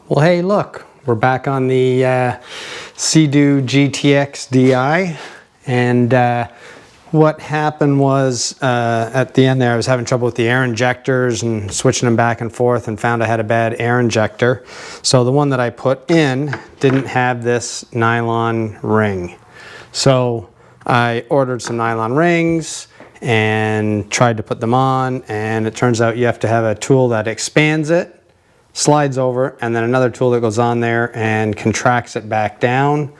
Well, hey, look, we're back on the Seadoo GTX DI, and what happened was at the end there I was having trouble with the air injectors and switching them back and forth, and found I had a bad air injector. So the one that I put in didn't have this nylon ring. So I ordered some nylon rings and tried to put them on, and it turns out you have to have a tool that expands it, slides over, and then another tool that goes on there and contracts it back down.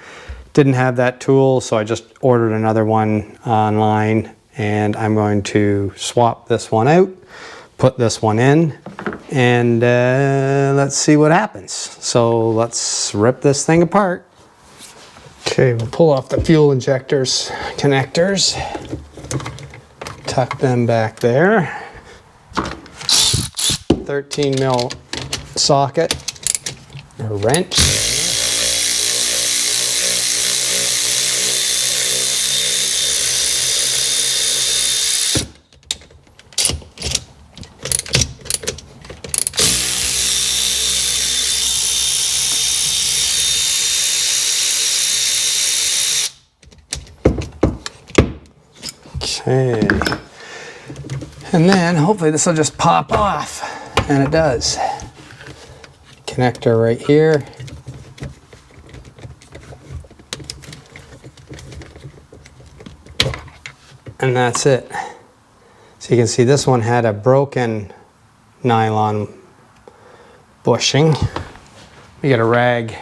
Didn't have that tool, so I just ordered another one online, and I'm going to swap this one out, put this one in, and let's see what happens. So let's rip this thing apart. Okay, we'll pull off the fuel injectors connectors, tuck them back there. 13 mil socket or wrench. Okay, and then hopefully this will just pop off, and it does. Connector right here. And that's it. So you can see this one had a broken nylon bushing. We got a rag.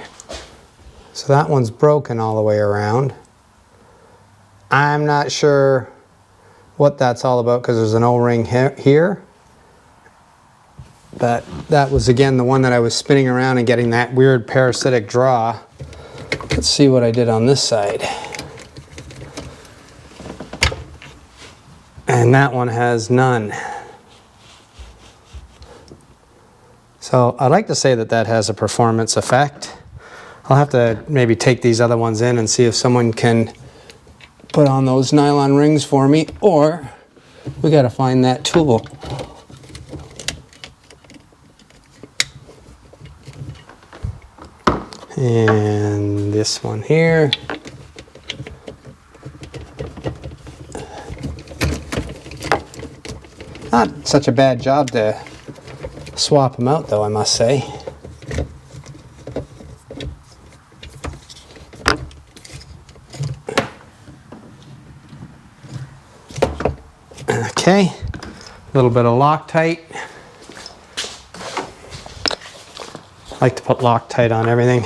So that one's broken all the way around. I'm not sure what that's all about because there's an O-ring here. But that was again the one that I was spinning around and getting that weird parasitic draw. Let's see what I did on this side. And that one has none. So I'd like to say that that has a performance effect. I'll have to maybe take these other ones in and see if someone can put on those nylon rings for me, or we got to find that tool. And this one here. Not such a bad job to swap them out though, I must say. Okay, a little bit of Loctite. I like to put Loctite on everything.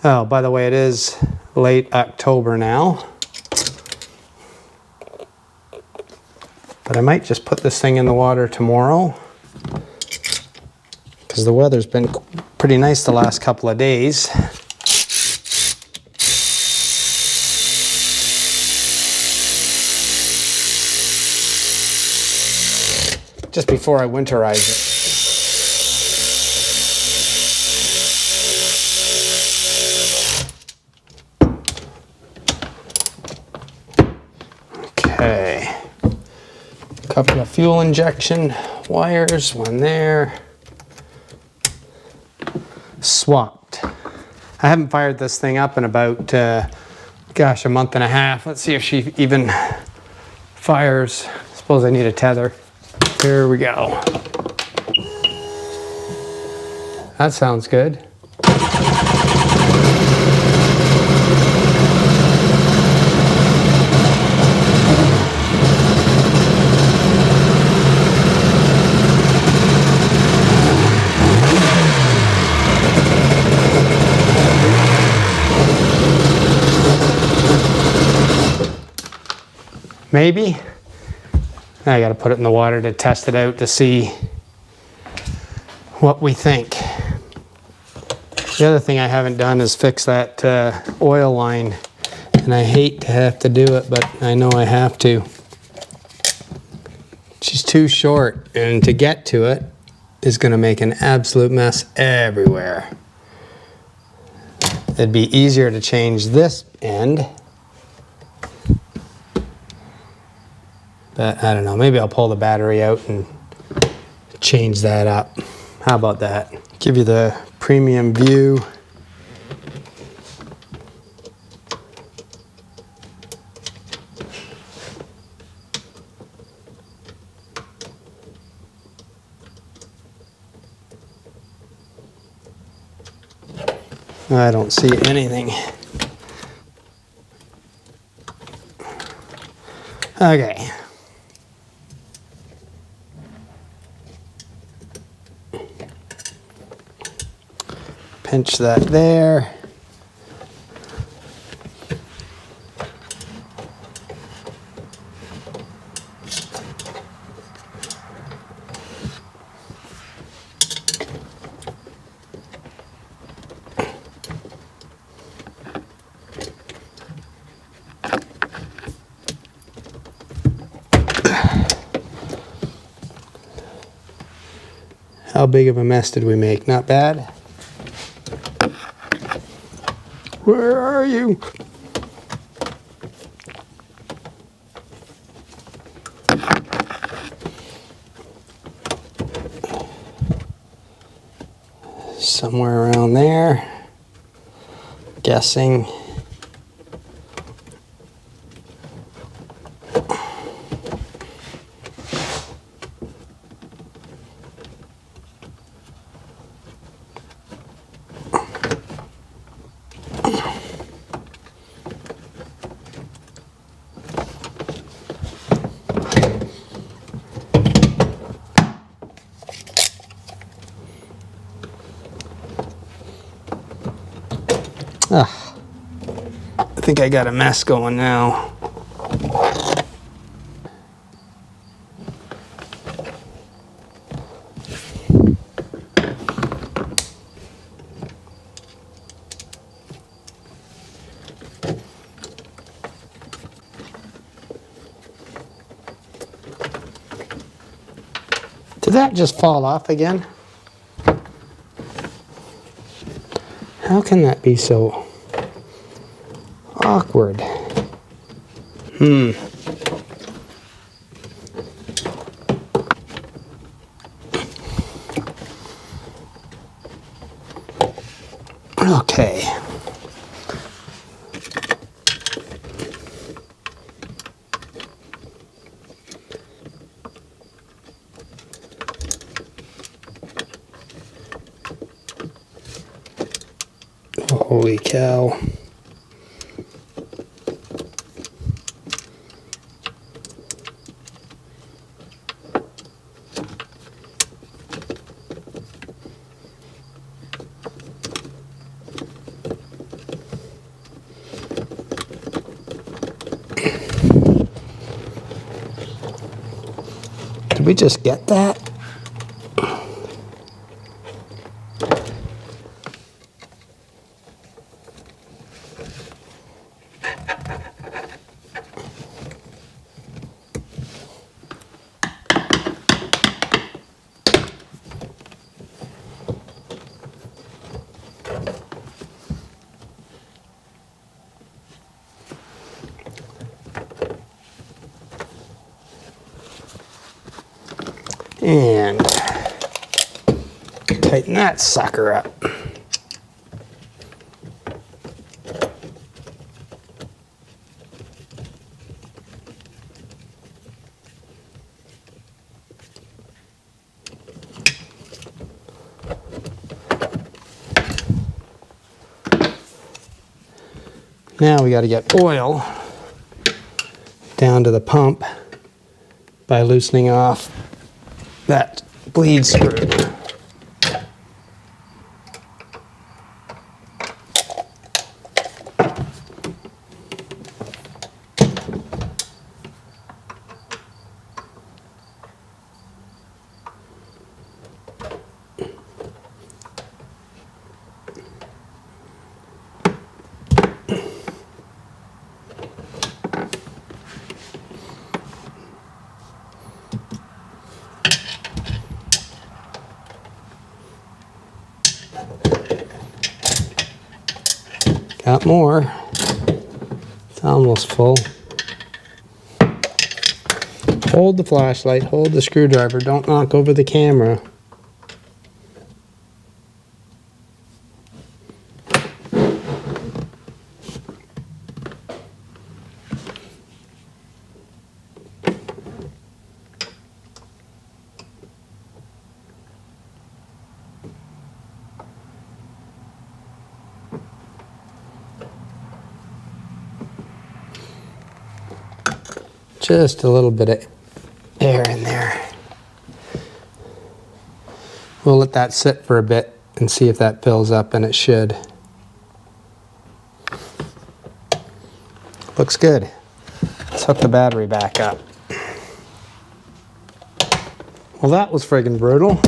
Oh, by the way, it is late October now. But I might just put this thing in the water tomorrow, because the weather's been pretty nice the last couple of days. Just before I winterize it. Okay, a couple of fuel injection wires, one there. Swapped. I haven't fired this thing up in about, gosh, a month and a half. Let's see if she even fires. I suppose I need a tether. Here we go. That sounds good. Maybe. Now I got to put it in the water to test it out to see what we think. The other thing I haven't done is fix that oil line, and I hate to have to do it, but I know I have to. She's too short, and to get to it is going to make an absolute mess everywhere. It'd be easier to change this end. But I don't know, maybe I'll pull the battery out and change that up. How about that? Give you the premium view. I don't see anything. Okay. Pinch that there. How big of a mess did we make? Not bad. Where are you? Somewhere around there. Guessing. Ah, I think I got a mess going now. Did that just fall off again? How can that be so awkward? Okay. Holy cow. Did we just get that? And tighten that sucker up. Now we got to get oil down to the pump by loosening off that bleed screw. Got more. It's almost full. Hold the flashlight, hold the screwdriver, don't knock over the camera. Just a little bit of air in there. We'll let that sit for a bit and see if that fills up, and it should. Looks good. Let's hook the battery back up. Well, that was friggin' brutal,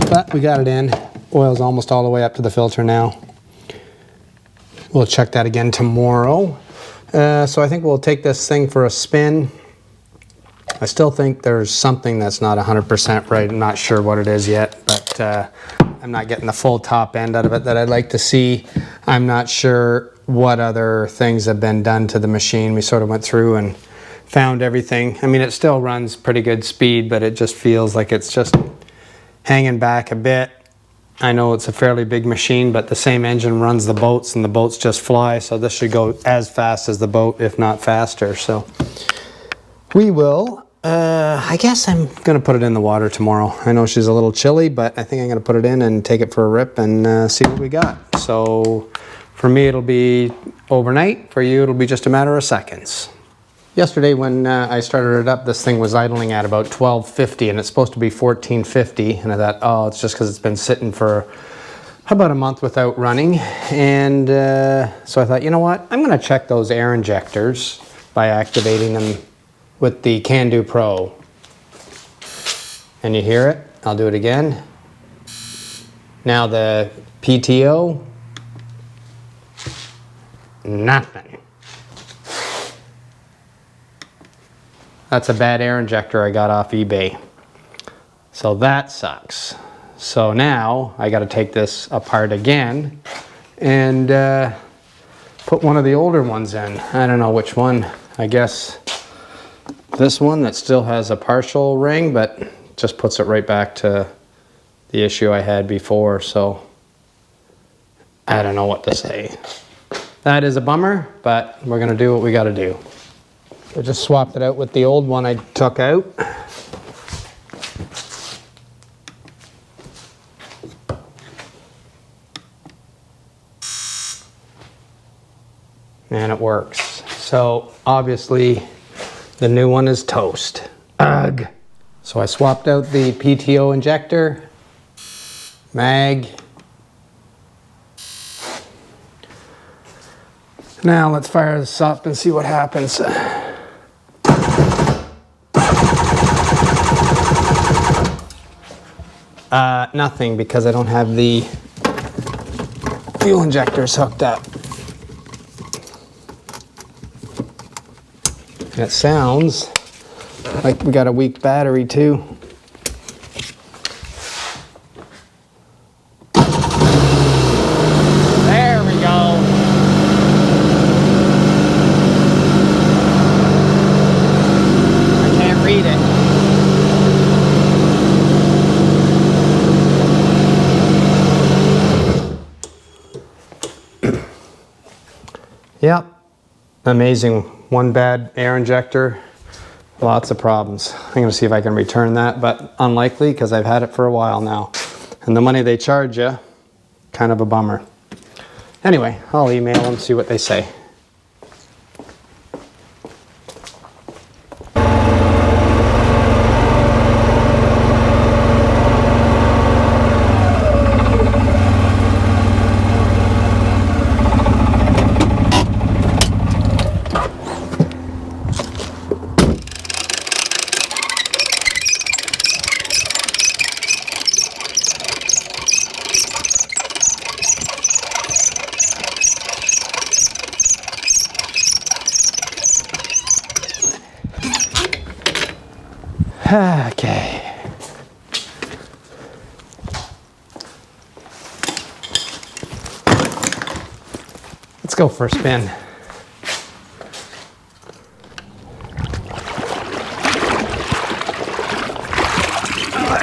but we got it in. Oil's almost all the way up to the filter now. We'll check that again tomorrow. So I think we'll take this thing for a spin. I still think there's something that's not 100% right. I'm not sure what it is yet, but I'm not getting the full top end out of it that I'd like to see. I'm not sure what other things have been done to the machine. We sort of went through and found everything. I mean, it still runs pretty good speed, but it just feels like it's just hanging back a bit. I know it's a fairly big machine, but the same engine runs the boats, and the boats just fly, so this should go as fast as the boat, if not faster. So we will, I guess I'm gonna put it in the water tomorrow. I know she's a little chilly, but I think I'm gonna put it in and take it for a rip and see what we got. So for me, it'll be overnight. For you, it'll be just a matter of seconds. Yesterday when I started it up, this thing was idling at about 1250, and it's supposed to be 1450, and I thought, oh, it's just because it's been sitting for about a month without running. And so I thought, you know what, I'm going to check those air injectors by activating them with the Can-Do Pro. And you hear it? I'll do it again. Now the PTO, nothing. That's a bad air injector I got off eBay. So that sucks. So now I got to take this apart again and put one of the older ones in. I don't know which one. I guess this one that still has a partial ring, but just puts it right back to the issue I had before. So I don't know what to say. That is a bummer, but we're going to do what we got to do. I just swapped it out with the old one I took out. And it works. So obviously the new one is toast. Ugh. So I swapped out the PTO injector, mag. Now let's fire this up and see what happens. Nothing, because I don't have the fuel injectors hooked up. And it sounds like we got a weak battery too. There we go. I can't read it. Yep, amazing. One bad air injector, lots of problems. I'm going to see if I can return that, but unlikely because I've had it for a while now. And the money they charge you, kind of a bummer. Anyway, I'll email them, see what they say. Okay. Let's go for a spin.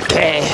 Okay.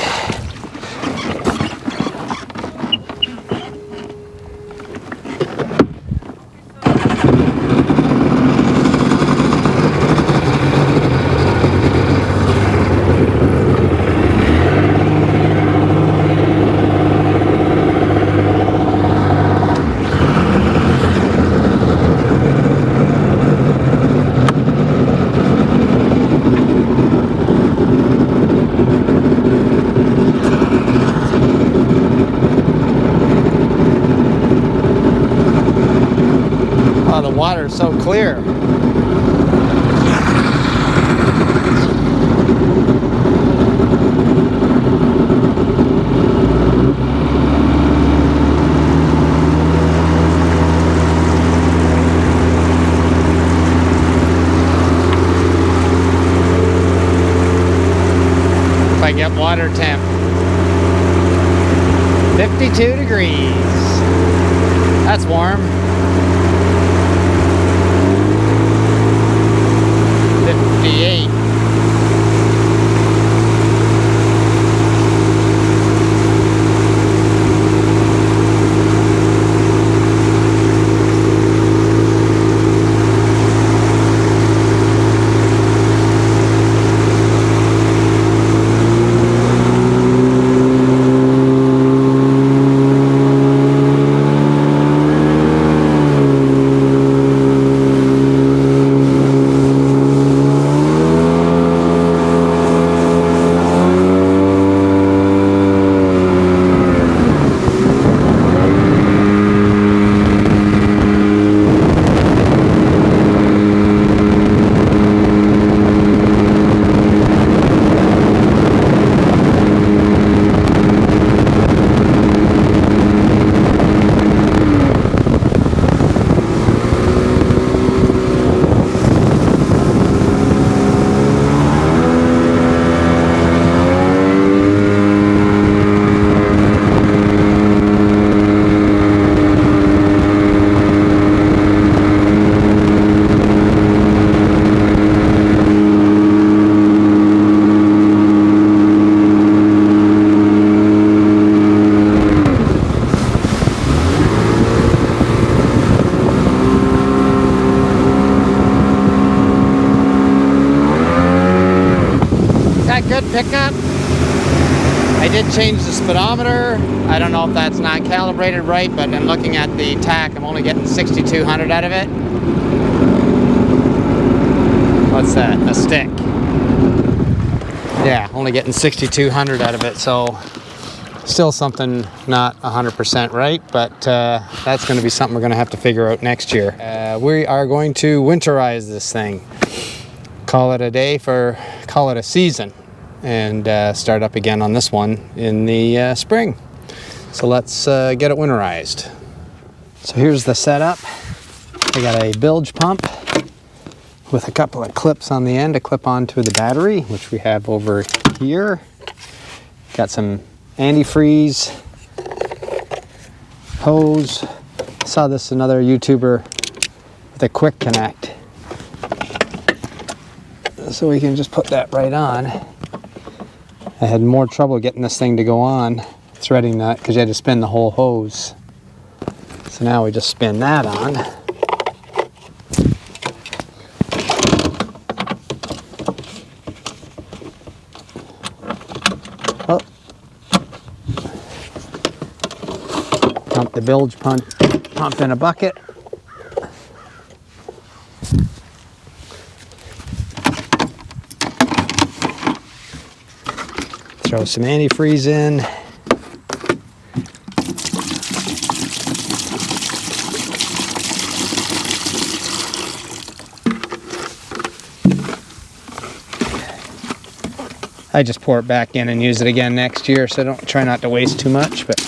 I get water temp. 52 degrees. That's warm. 58. Good pickup. I did change the speedometer. I don't know if that's not calibrated right, but I'm looking at the tach. I'm only getting 6,200 out of it. What's that? A stick. Yeah, only getting 6,200 out of it. So still something not 100% right, but that's going to be something we're going to have to figure out next year. We are going to winterize this thing. Call it a day call it a season. And start up again on this one in the spring. So let's get it winterized. So here's the setup. I got a bilge pump with a couple of clips on the end to clip onto the battery, which we have over here. Got some antifreeze hose. Saw this another YouTuber with a quick connect. So we can just put that right on. I had more trouble getting this thing to go on, threading that, because you had to spin the whole hose. So now we just spin that on. Oh. Dump the bilge pump in a bucket. Throw some antifreeze in. I just pour it back in and use it again next year, so I don't try not to waste too much, but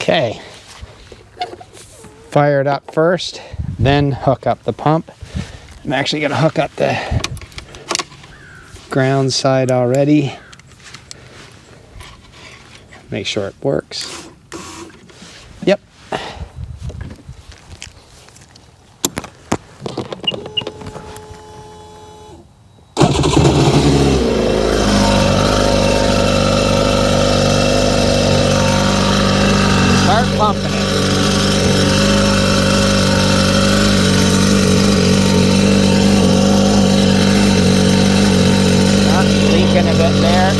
okay, fire it up first, then hook up the pump. I'm actually going to hook up the ground side already. Make sure it works. Yep. Start pumping it. Leaking a bit there.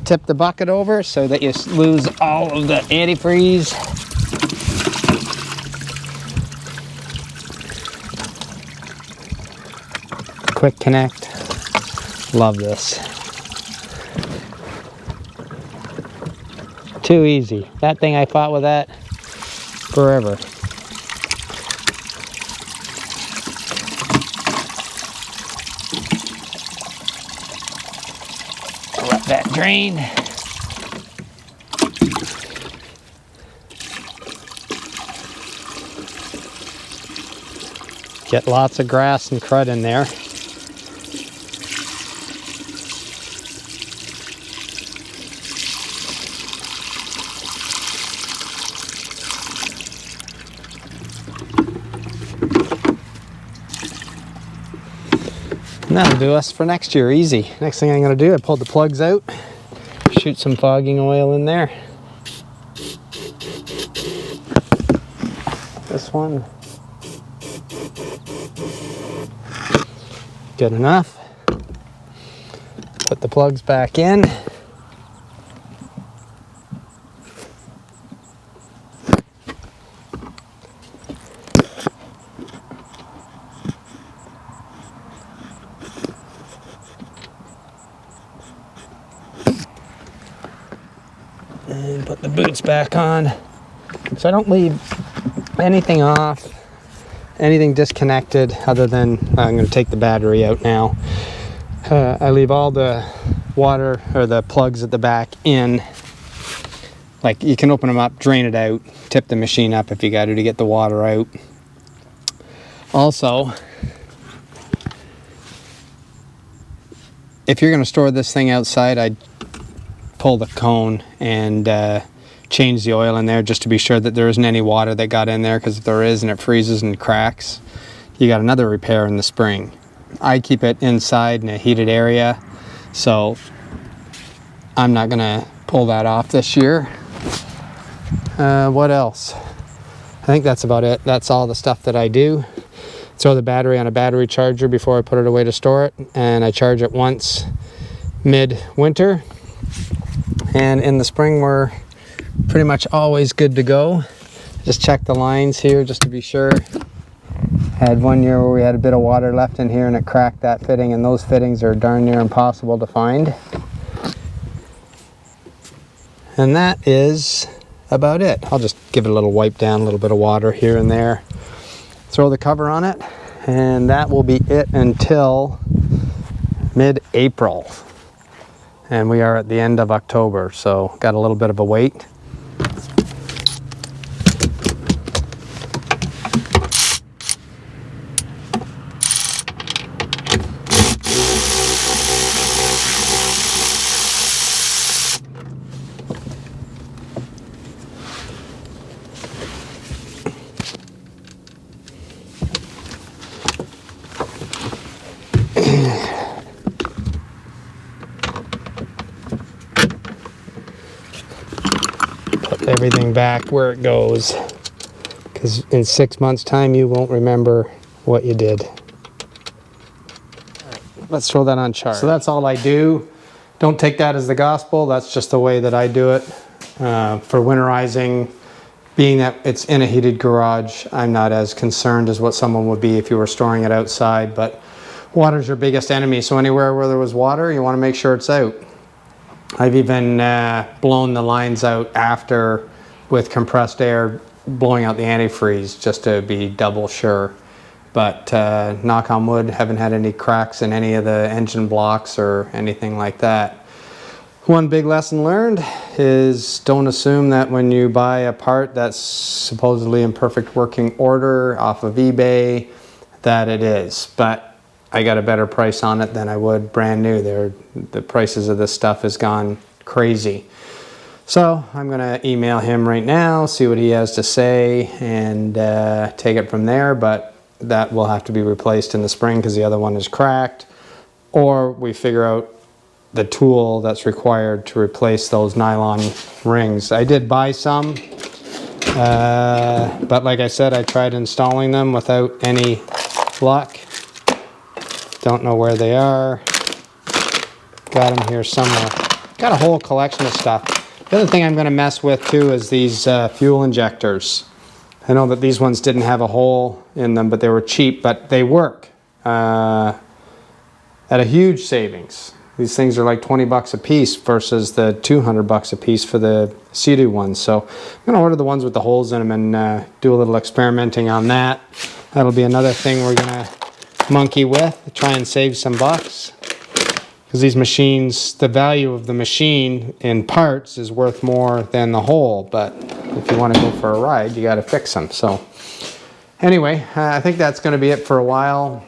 tip the bucket over so that you lose all of the antifreeze. Quick connect. Love this. Too easy. That thing, I fought with that forever. Let that drain. Get lots of grass and crud in there. And that'll do us for next year, easy. Next thing I'm gonna do, I pulled the plugs out, shoot some fogging oil in there. This one. Good enough. Put the plugs back in. And put the boots back on. So I don't leave anything off, anything disconnected other than, I'm going to take the battery out now. I leave all the water or the plugs at the back in. Like, you can open them up, drain it out, tip the machine up if you got to get the water out. Also, if you're going to store this thing outside, I'd pull the cone and change the oil in there just to be sure that there isn't any water that got in there, because if there is and it freezes and cracks, you got another repair in the spring. I keep it inside in a heated area, so I'm not gonna pull that off this year. What else? I think that's about it. That's all the stuff that I do. Throw the battery on a battery charger before I put it away to store it, and I charge it once mid-winter, and in the spring we're pretty much always good to go. Just check the lines here just to be sure. Had one year where we had a bit of water left in here and it cracked that fitting, and those fittings are darn near impossible to find. And that is about it. I'll just give it a little wipe down, a little bit of water here and there. Throw the cover on it, and that will be it until mid-April. And we are at the end of October, so got a little bit of a wait. Put everything back where it goes, because in 6 months' time you won't remember what you did. Let's throw that on charge. So that's all I do. Don't take that as the gospel. That's just the way that I do it. For winterizing, being that it's in a heated garage, I'm not as concerned as what someone would be if you were storing it outside, but water's your biggest enemy. So anywhere where there was water, you want to make sure it's out. I've even blown the lines out after with compressed air, blowing out the antifreeze just to be double sure. But knock on wood, haven't had any cracks in any of the engine blocks or anything like that. One big lesson learned is don't assume that when you buy a part that's supposedly in perfect working order off of eBay that it is. But I got a better price on it than I would brand new. The prices of this stuff has gone crazy. So I'm gonna email him right now, see what he has to say, and take it from there. But that will have to be replaced in the spring because the other one is cracked, or we figure out the tool that's required to replace those nylon rings. I did buy some, but like I said, I tried installing them without any luck. Don't know where they are. Got them here somewhere. got a whole collection of stuff. The other thing I'm going to mess with too is these fuel injectors. I know that these ones didn't have a hole in them, but they were cheap, but they work at a huge savings. These things are like 20 bucks a piece versus the 200 bucks a piece for the Seadoo ones. So I'm going to order the ones with the holes in them and do a little experimenting on that. That'll be another thing we're going to monkey with, try and save some bucks. Because these machines, the value of the machine in parts is worth more than the whole, but if you want to go for a ride, you got to fix them. So anyway, I think that's going to be it for a while.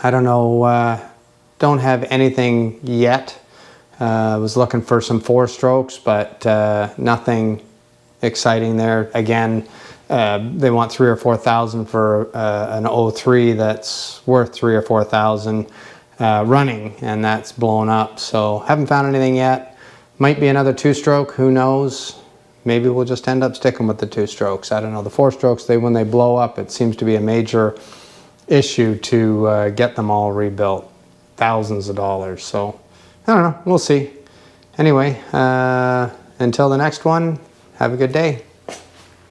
I don't know, don't have anything yet. I was looking for some 4-strokes, but nothing exciting there. Again, they want 3,000 or 4,000 for an 03 that's worth 3,000 or 4,000. Running, and that's blown up, so haven't found anything yet. Might be another 2-stroke, who knows. Maybe we'll just end up sticking with the 2-strokes. I don't know. The 4-strokes, when they blow up, it seems to be a major issue to get them all rebuilt. Thousands of dollars, so I don't know, we'll see. Anyway, until the next one, have a good day.